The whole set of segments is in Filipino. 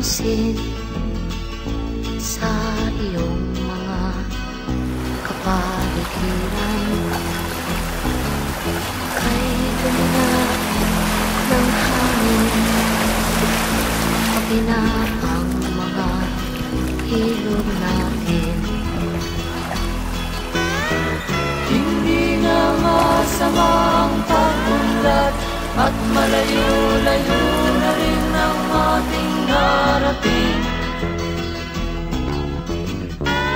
pansin sa iyong mga kapaligiran. Kay ganda ng hangin, pati na ang mga ilog natin. Hindi na masama ang pag-unlad at malayo-layo na rin ang ating narating.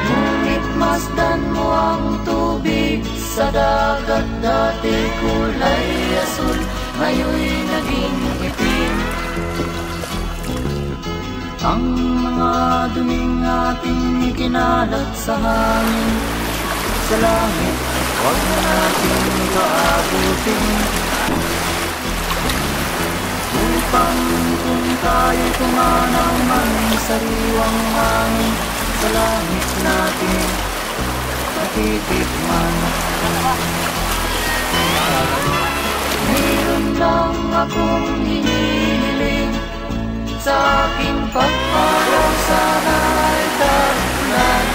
Ngunit masdan mo ang tubig sa dagat, dati kulay asul, ngayon'y naging itim. Ang mga duming ating ikinalat sa hangin, sa langit, huwag na natin paabutin. Upang kung tayo'y tumanaw man sariwang hangin, sa langit natin matitikman. Mayroon lang akong hinihiling, sa aking pagpalaw sana'y dahilan.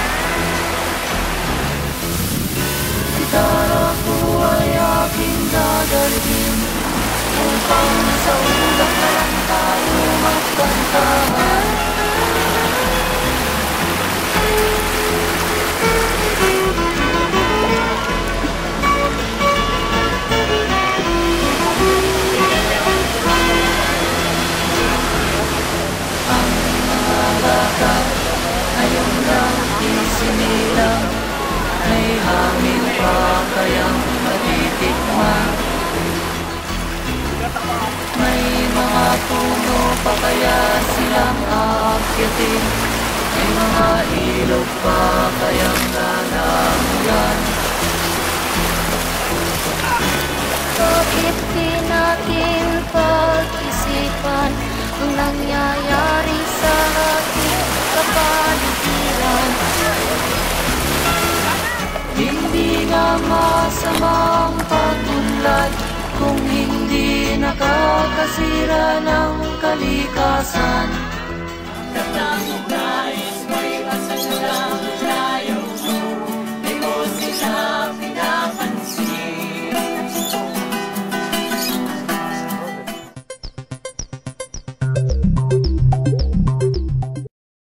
Gitara ko ay aking dadalhin, upang sa ulap na lang tayo magkantahan. Ang mga bata ngayon lang isinilang, may hangin pa kayang matitikman. May mga puno pa kaya silang aakyatin, may mga ilog pa kayang lalamuyan. Bakit di natin pag-isipan ang nangyayari sa ating kapaligiran? Hindi nga masama ang pag-unlad kung hindi nakakasira ng kalikasan.